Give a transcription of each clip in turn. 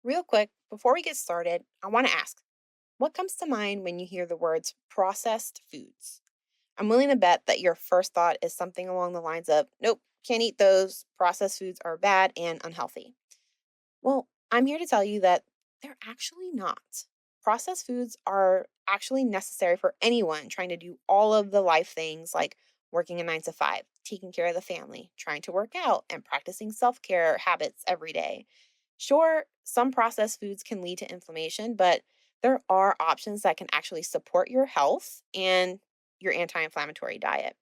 Real quick, before we get started, I want to ask, what comes to mind when you hear the words processed foods? I'm willing to bet that your first thought is something along the lines of, nope, can't eat those. Processed foods are bad and unhealthy. Well, I'm here to tell you that they're actually not. Processed foods are actually necessary for anyone trying to do all of the life things like working a 9 to 5, taking care of the family, trying to work out, and practicing self care habits every day. Sure, some processed foods can lead to inflammation, but there are options that can actually support your health and your anti inflammatory diet.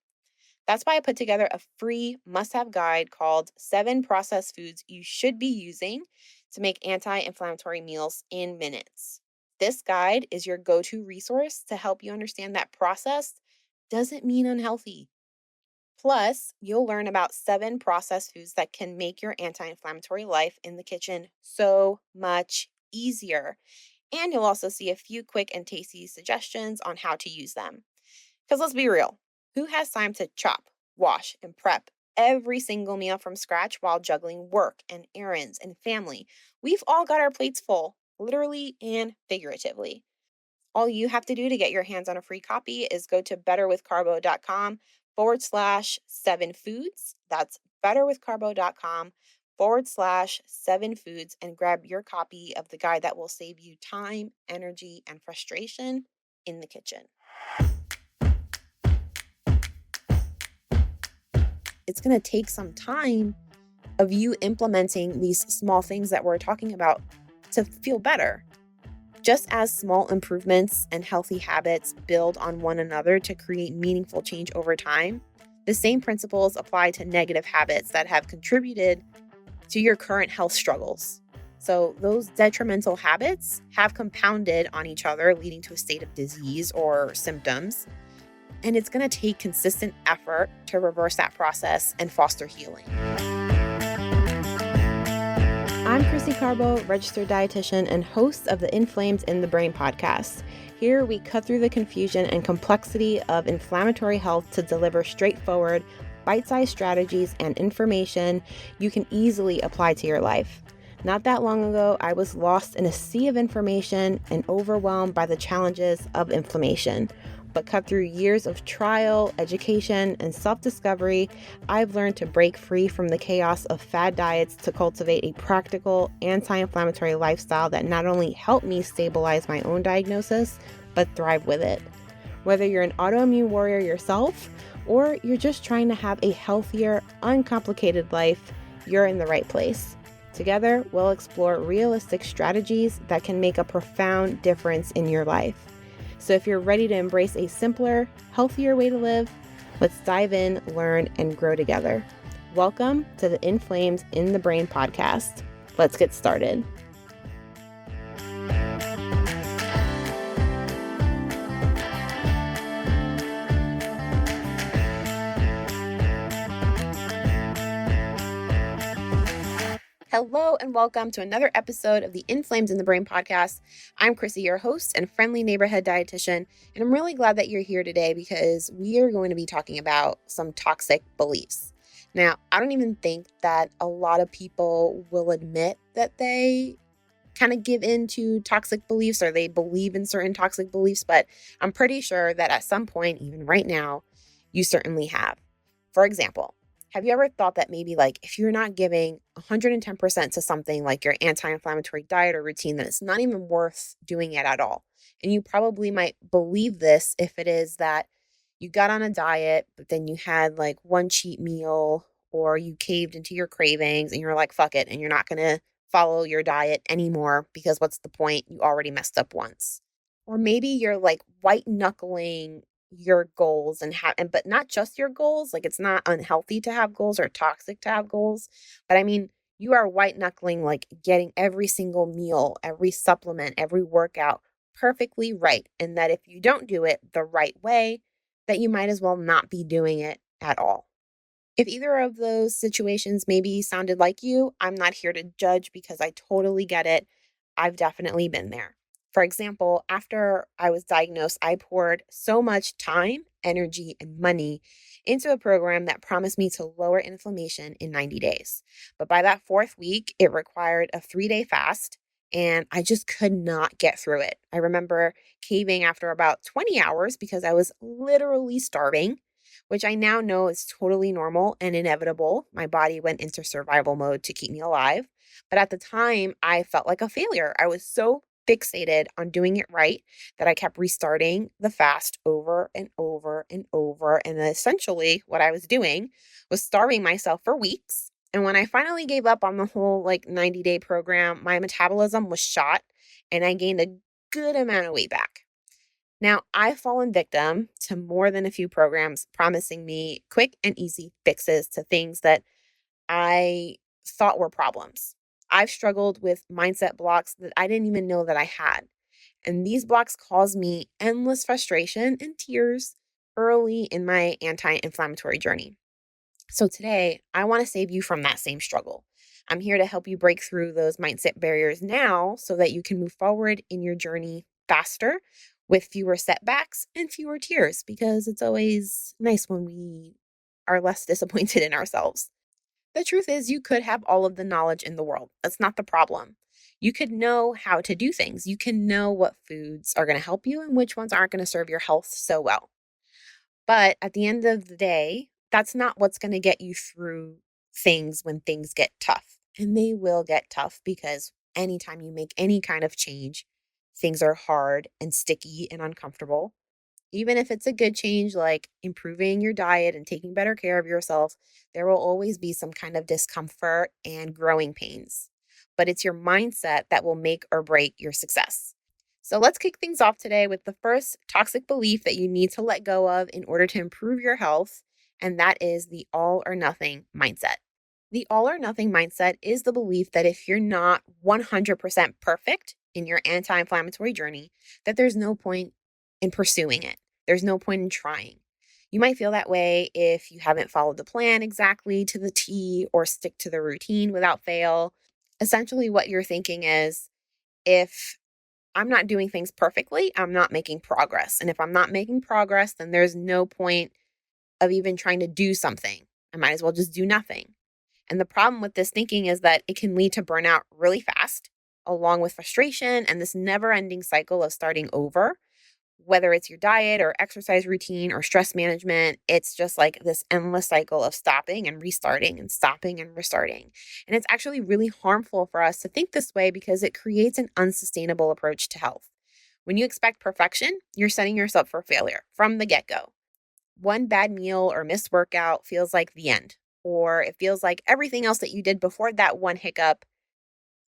That's why I put together a free must have guide called 7 Processed Foods You Should Be Using to Make Anti Inflammatory Meals in Minutes. This guide is your go to resource to help you understand that processed doesn't mean unhealthy. Plus, you'll learn about 7 processed foods that can make your anti inflammatory life in the kitchen so much easier. And you'll also see a few quick and tasty suggestions on how to use them. Because let's be real, who has time to chop, wash, and prep every single meal from scratch while juggling work and errands and family? We've all got our plates full, literally and figuratively. All you have to do to get your hands on a free copy is go to betterwithcarbo.com/7foods. That's betterwithcarbo.com/7foods and grab your copy of the guide that will save you time, energy, and frustration in the kitchen. It's going to take some time of you implementing these small things that we're talking about to feel better. Just as small improvements and healthy habits build on one another to create meaningful change over time, the same principles apply to negative habits that have contributed to your current health struggles. So those detrimental habits have compounded on each other, leading to a state of disease or symptoms. And it's going to take consistent effort to reverse that process and foster healing. I'm Krissy Carbo, registered dietitian and host of the Inflamed in the Brain podcast. Here we cut through the confusion and complexity of inflammatory health to deliver straightforward, bite-sized strategies and information you can easily apply to your life. Not that long ago, I was lost in a sea of information and overwhelmed by the challenges of inflammation. But cut through years of trial, education, and self-discovery, I've learned to break free from the chaos of fad diets to cultivate a practical, anti-inflammatory lifestyle that not only helped me stabilize my own diagnosis, but thrive with it. Whether you're an autoimmune warrior yourself, or you're just trying to have a healthier, uncomplicated life, you're in the right place. Together, we'll explore realistic strategies that can make a profound difference in your life. So if you're ready to embrace a simpler, healthier way to live, let's dive in, learn, and grow together. Welcome to the Inflamed in the Brain podcast. Let's get started. Hello and welcome to another episode of the Inflamed in the Brain podcast. I'm Krissy, your host and friendly neighborhood dietitian, and I'm really glad that you're here today because we are going to be talking about some toxic beliefs. Now, I don't even think that a lot of people will admit that they kind of give in to toxic beliefs or they believe in certain toxic beliefs, but I'm pretty sure that at some point, even right now, you certainly have. For example, have you ever thought that maybe if you're not giving 110% to something like your anti-inflammatory diet or routine, then it's not even worth doing it at all? And you probably might believe this if it is that you got on a diet, but then you had one cheat meal or you caved into your cravings and you're like, fuck it. And you're not going to follow your diet anymore because what's the point? You already messed up once. Or maybe you're white knuckling your goals but not just your goals. It's not unhealthy to have goals or toxic to have goals, but I mean, you are white knuckling, getting every single meal, every supplement, every workout perfectly right. And that if you don't do it the right way, that you might as well not be doing it at all. If either of those situations maybe sounded like you, I'm not here to judge because I totally get it. I've definitely been there. For example, after I was diagnosed, I poured so much time, energy, and money into a program that promised me to lower inflammation in 90 days. But by that 4th week, it required a 3-day fast and I just could not get through it. I remember caving after about 20 hours because I was literally starving, which I now know is totally normal and inevitable. My body went into survival mode to keep me alive. But at the time, I felt like a failure. I was so fixated on doing it right that I kept restarting the fast over and over and over. And essentially, what I was doing was starving myself for weeks. And when I finally gave up on the whole 90-day program, my metabolism was shot and I gained a good amount of weight back. Now, I've fallen victim to more than a few programs promising me quick and easy fixes to things that I thought were problems. I've struggled with mindset blocks that I didn't even know that I had. And these blocks caused me endless frustration and tears early in my anti inflammatory journey. So today, I want to save you from that same struggle. I'm here to help you break through those mindset barriers now so that you can move forward in your journey faster with fewer setbacks and fewer tears, because it's always nice when we are less disappointed in ourselves. The truth is, you could have all of the knowledge in the world. That's not the problem. You could know how to do things. You can know what foods are going to help you and which ones aren't going to serve your health so well. But at the end of the day, that's not what's going to get you through things when things get tough. And they will get tough because anytime you make any kind of change, things are hard and sticky and uncomfortable. Even if it's a good change, like improving your diet and taking better care of yourself, there will always be some kind of discomfort and growing pains. But it's your mindset that will make or break your success. So let's kick things off today with the first toxic belief that you need to let go of in order to improve your health, and that is the all or nothing mindset. The all or nothing mindset is the belief that if you're not 100% perfect in your anti inflammatory journey, that there's no point in pursuing it. There's no point in trying. You might feel that way if you haven't followed the plan exactly to the T or stick to the routine without fail. Essentially, what you're thinking is if I'm not doing things perfectly, I'm not making progress. And if I'm not making progress, then there's no point of even trying to do something. I might as well just do nothing. And the problem with this thinking is that it can lead to burnout really fast, along with frustration and this never ending cycle of starting over. Whether it's your diet or exercise routine or stress management, it's just like this endless cycle of stopping and restarting and stopping and restarting. And it's actually really harmful for us to think this way because it creates an unsustainable approach to health. When you expect perfection, you're setting yourself for failure from the get go. One bad meal or missed workout feels like the end, or it feels like everything else that you did before that one hiccup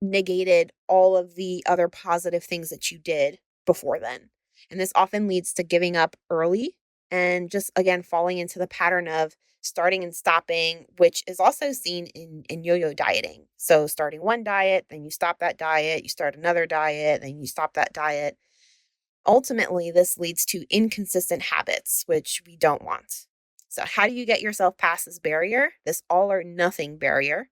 negated all of the other positive things that you did before then. And this often leads to giving up early and just, again, falling into the pattern of starting and stopping, which is also seen in yo-yo dieting. So starting one diet, then you stop that diet, you start another diet, then you stop that diet. Ultimately, this leads to inconsistent habits, which we don't want. So how do you get yourself past this barrier, this all or nothing barrier?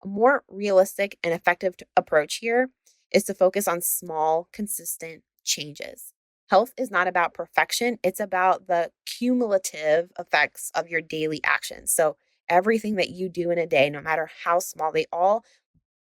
A more realistic and effective approach here is to focus on small, consistent changes. Health is not about perfection, it's about the cumulative effects of your daily actions. So everything that you do in a day, no matter how small, they all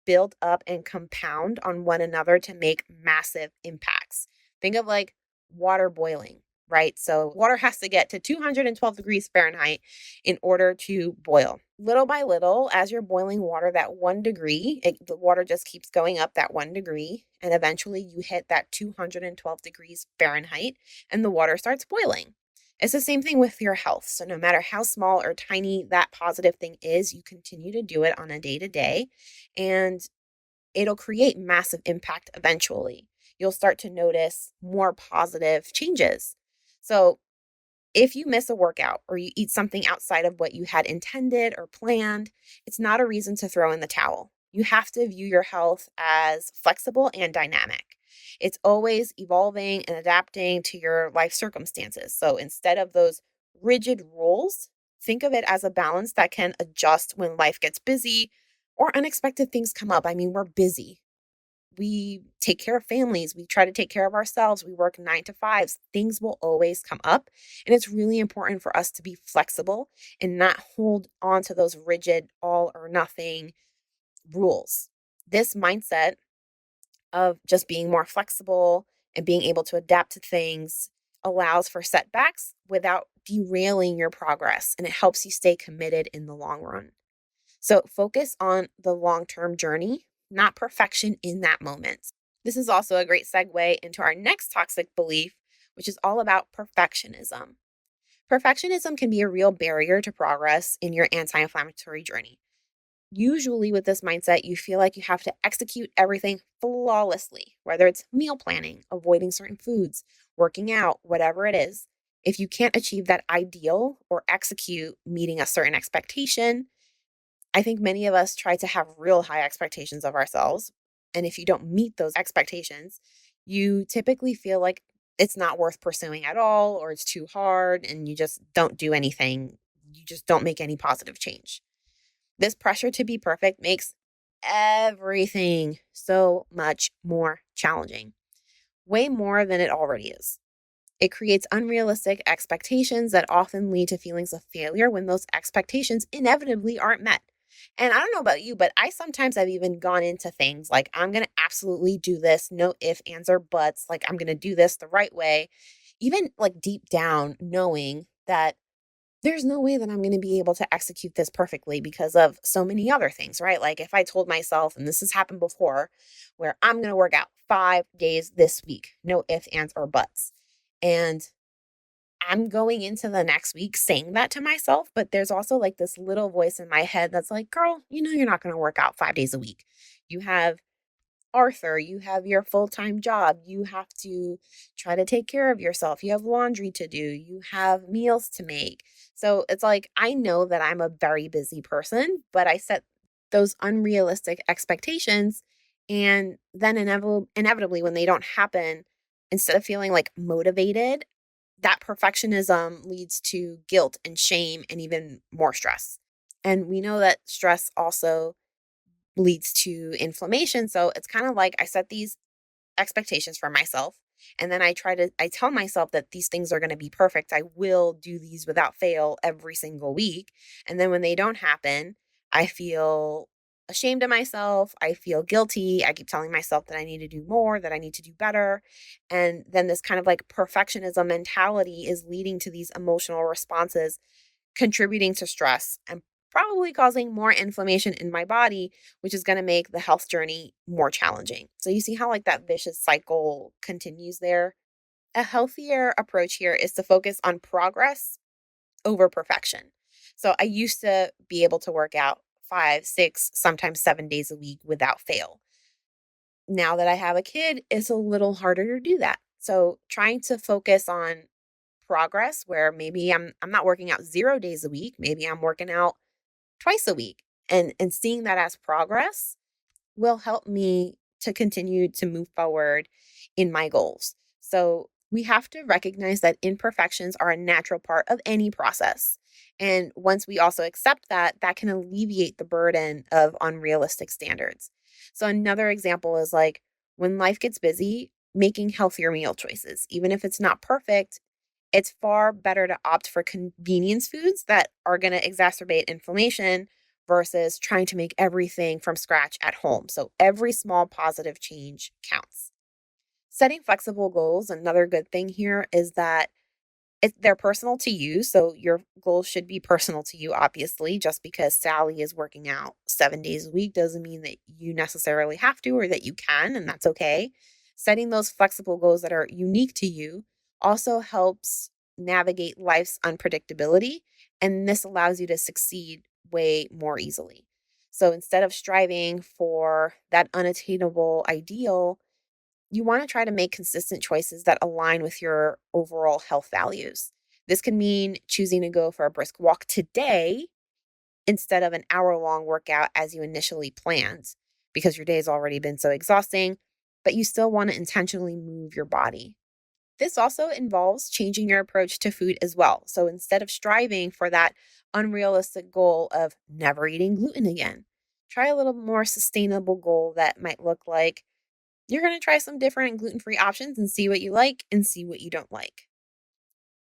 build up and compound on one another to make massive impacts. Think of like water boiling, right? So water has to get to 212 degrees Fahrenheit in order to boil. Little by little, as you're boiling water that 1 degree, the water just keeps going up that 1 degree. And eventually you hit that 212 degrees Fahrenheit and the water starts boiling. It's the same thing with your health. So no matter how small or tiny that positive thing is, you continue to do it on a day to day, and it'll create massive impact eventually. You'll start to notice more positive changes. So if you miss a workout or you eat something outside of what you had intended or planned, it's not a reason to throw in the towel. You have to view your health as flexible and dynamic. It's always evolving and adapting to your life circumstances. So instead of those rigid rules, think of it as a balance that can adjust when life gets busy or unexpected things come up. I mean, we're busy. We take care of families. We try to take care of ourselves. We work 9 to 5s. Things will always come up. And it's really important for us to be flexible and not hold on to those rigid all or nothing rules. This mindset of just being more flexible and being able to adapt to things allows for setbacks without derailing your progress, and it helps you stay committed in the long run. So focus on the long-term journey, not perfection in that moment. This is also a great segue into our next toxic belief, which is all about perfectionism. Perfectionism can be a real barrier to progress in your anti-inflammatory journey. Usually, with this mindset, you feel like you have to execute everything flawlessly, whether it's meal planning, avoiding certain foods, working out, whatever it is. If you can't achieve that ideal or execute meeting a certain expectation, I think many of us try to have real high expectations of ourselves. And if you don't meet those expectations, you typically feel like it's not worth pursuing at all, or it's too hard, and you just don't do anything. You just don't make any positive change. This pressure to be perfect makes everything so much more challenging, way more than it already is. It creates unrealistic expectations that often lead to feelings of failure when those expectations inevitably aren't met. And I don't know about you, but I sometimes have even gone into things like, I'm going to absolutely do this, no ifs, ands, or buts. Like, I'm going to do this the right way, even like deep down, knowing that there's no way that I'm going to be able to execute this perfectly because of so many other things, right? Like if I told myself, and this has happened before, where I'm going to work out 5 days this week, no ifs, ands, or buts. And I'm going into the next week saying that to myself, but there's also like this little voice in my head that's like, girl, you're not going to work out 5 days a week. You have Arthur, you have your full-time job. You have to try to take care of yourself. You have laundry to do. You have meals to make. So it's like, I know that I'm a very busy person, but I set those unrealistic expectations. And then inevitably, when they don't happen, instead of feeling like motivated, that perfectionism leads to guilt and shame and even more stress. And we know that stress also leads to inflammation. So it's kind of like I set these expectations for myself. And then I tell myself that these things are going to be perfect. I will do these without fail every single week. And then when they don't happen, I feel ashamed of myself. I feel guilty. I keep telling myself that I need to do more, that I need to do better. And then this kind of like perfectionism mentality is leading to these emotional responses, contributing to stress and probably causing more inflammation in my body, which is going to make the health journey more challenging. So you see how like that vicious cycle continues there? A healthier approach here is to focus on progress over perfection. So I used to be able to work out 5, 6, sometimes 7 days a week without fail. Now that I have a kid, it's a little harder to do that. So trying to focus on progress where maybe I'm not working out 0 days a week, maybe I'm working out twice a week, and seeing that as progress will help me to continue to move forward in my goals. So we have to recognize that imperfections are a natural part of any process. And once we also accept that, that can alleviate the burden of unrealistic standards. So another example is like when life gets busy, making healthier meal choices. Even if it's not perfect, it's far better to opt for convenience foods that are going to exacerbate inflammation versus trying to make everything from scratch at home. So every small positive change counts. Setting flexible goals, another good thing here is that they're personal to you. So your goals should be personal to you, obviously. Just because Sally is working out 7 days a week doesn't mean that you necessarily have to or that you can, and that's okay. Setting those flexible goals that are unique to you also helps navigate life's unpredictability, and this allows you to succeed way more easily. So instead of striving for that unattainable ideal, you want to try to make consistent choices that align with your overall health values. This can mean choosing to go for a brisk walk today instead of an hour-long workout as you initially planned because your day has already been so exhausting, but you still want to intentionally move your body. This also involves changing your approach to food as well. So instead of striving for that unrealistic goal of never eating gluten again, try a little more sustainable goal that might look like you're going to try some different gluten-free options and see what you like and see what you don't like.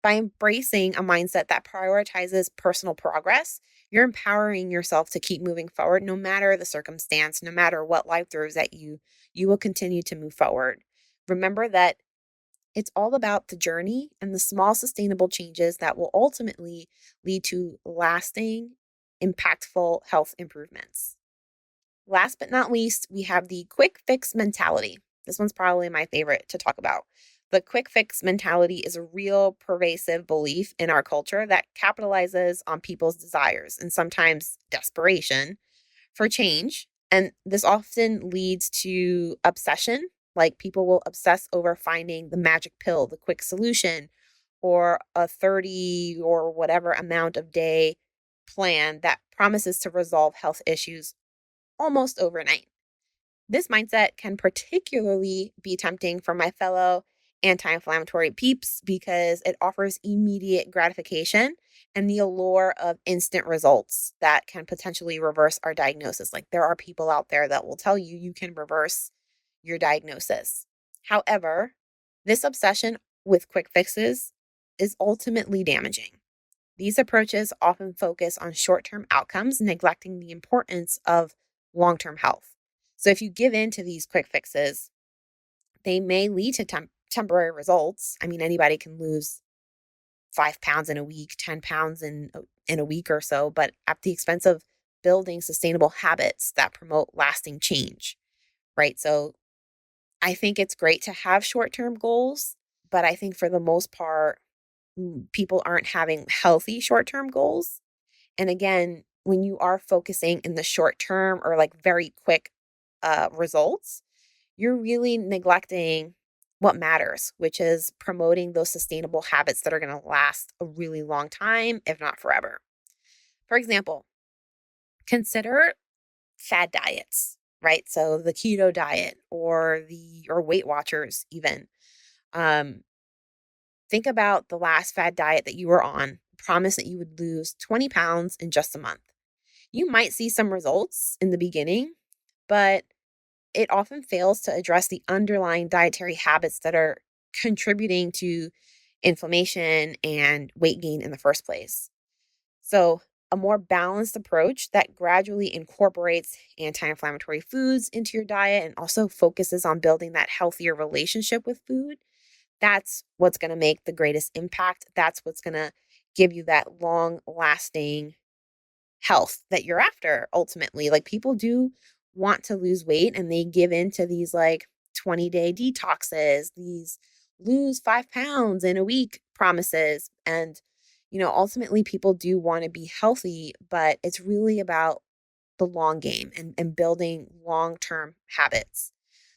By embracing a mindset that prioritizes personal progress, you're empowering yourself to keep moving forward no matter the circumstance, no matter what life throws at you. you will continue to move forward. Remember that it's all about the journey and the small sustainable changes that will ultimately lead to lasting, impactful health improvements. Last but not least, we have the quick fix mentality. This one's probably my favorite to talk about. The quick fix mentality is a real pervasive belief in our culture that capitalizes on people's desires and sometimes desperation for change. And this often leads to obsession. Like people will obsess over finding the magic pill, the quick solution, or a 30 or whatever amount of day plan that promises to resolve health issues almost overnight. This mindset can particularly be tempting for my fellow anti-inflammatory peeps because it offers immediate gratification and the allure of instant results that can potentially reverse our diagnosis. Like there are people out there that will tell you you can reverse your diagnosis. However, this obsession with quick fixes is ultimately damaging. These approaches often focus on short-term outcomes, neglecting the importance of long-term health. So if you give in to these quick fixes, they may lead to temporary results. I mean, anybody can lose 5 pounds in a week, 10 pounds in a week or so, but at the expense of building sustainable habits that promote lasting change, right? So I think it's great to have short-term goals, but I think for the most part, people aren't having healthy short-term goals. And again, when you are focusing in the short term or like very quick results, you're really neglecting what matters, which is promoting those sustainable habits that are going to last a really long time, if not forever. For example, consider fad diets, right? So the keto diet or Weight Watchers even. Um, think about the last fad diet that you were on, promise that you would lose 20 pounds in just a month. You might see some results in the beginning, but it often fails to address the underlying dietary habits that are contributing to inflammation and weight gain in the first place. So, a more balanced approach that gradually incorporates anti inflammatory foods into your diet and also focuses on building that healthier relationship with food, that's what's going to make the greatest impact. That's what's going to give you that long lasting health that you're after ultimately. Like people do want to lose weight and they give into these like 20-day detoxes, these lose 5 pounds in a week promises. And, ultimately people do want to be healthy, but it's really about the long game and building long-term habits.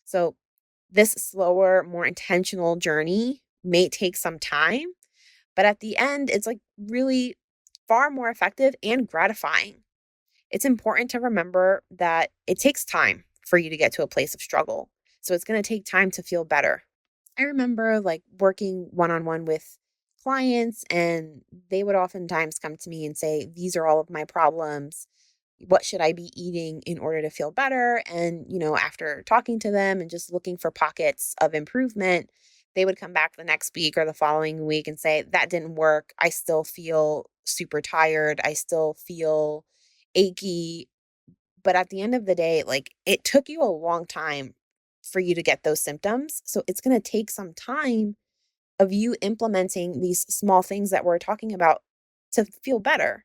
So this slower, more intentional journey may take some time, but at the end, it's like really far more effective and gratifying. It's important to remember that it takes time for you to get to a place of struggle. So it's going to take time to feel better. I remember like working one-on-one with clients, and they would oftentimes come to me and say, these are all of my problems. What should I be eating in order to feel better? And, after talking to them and just looking for pockets of improvement, they would come back the next week or the following week and say, that didn't work. I still feel super tired. I still feel achy. But at the end of the day, like it took you a long time for you to get those symptoms. So it's going to take some time of you implementing these small things that we're talking about to feel better.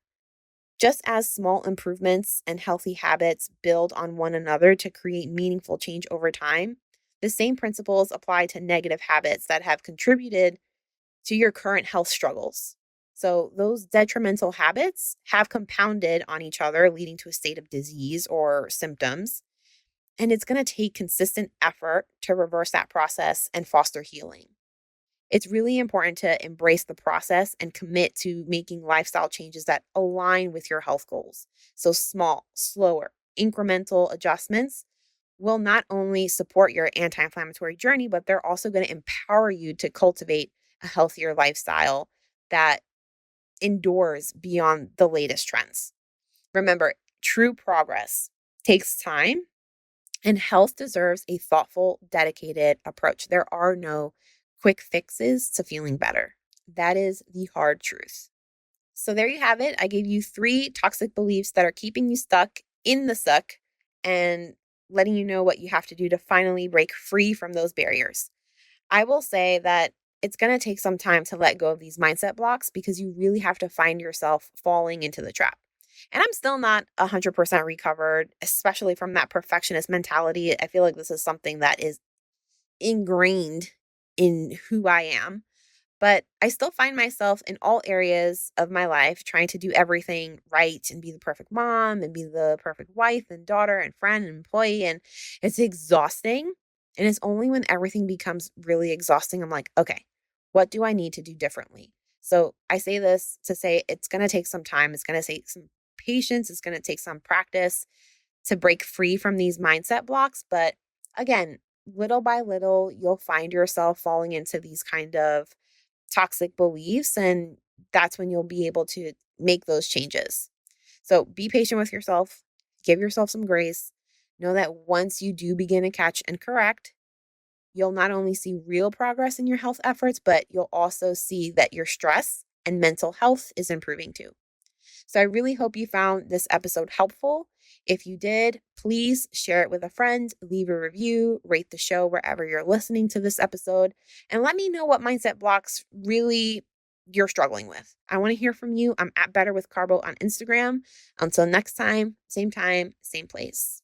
Just as small improvements and healthy habits build on one another to create meaningful change over time, the same principles apply to negative habits that have contributed to your current health struggles. So, those detrimental habits have compounded on each other, leading to a state of disease or symptoms. And it's going to take consistent effort to reverse that process and foster healing. It's really important to embrace the process and commit to making lifestyle changes that align with your health goals. So, small, slower, incremental adjustments will not only support your anti inflammatory journey, but they're also going to empower you to cultivate a healthier lifestyle that endures beyond the latest trends. Remember, true progress takes time, and health deserves a thoughtful, dedicated approach. There are no quick fixes to feeling better. That is the hard truth. So there you have it. I gave you 3 toxic beliefs that are keeping you stuck in the suck and letting you know what you have to do to finally break free from those barriers. I will say that it's going to take some time to let go of these mindset blocks because you really have to find yourself falling into the trap. And I'm still not 100% recovered, especially from that perfectionist mentality. I feel like this is something that is ingrained in who I am. But I still find myself in all areas of my life trying to do everything right and be the perfect mom and be the perfect wife and daughter and friend and employee. And it's exhausting. And it's only when everything becomes really exhausting, I'm like, okay, what do I need to do differently? So I say this to say it's going to take some time. It's going to take some patience. It's going to take some practice to break free from these mindset blocks. But again, little by little, you'll find yourself falling into these kind of toxic beliefs. And that's when you'll be able to make those changes. So be patient with yourself, give yourself some grace. Know that once you do begin to catch and correct, you'll not only see real progress in your health efforts, but you'll also see that your stress and mental health is improving too. So I really hope you found this episode helpful. If you did, please share it with a friend, leave a review, rate the show wherever you're listening to this episode, and let me know what mindset blocks really you're struggling with. I want to hear from you. I'm at Better with Carbo on Instagram. Until next time, same place.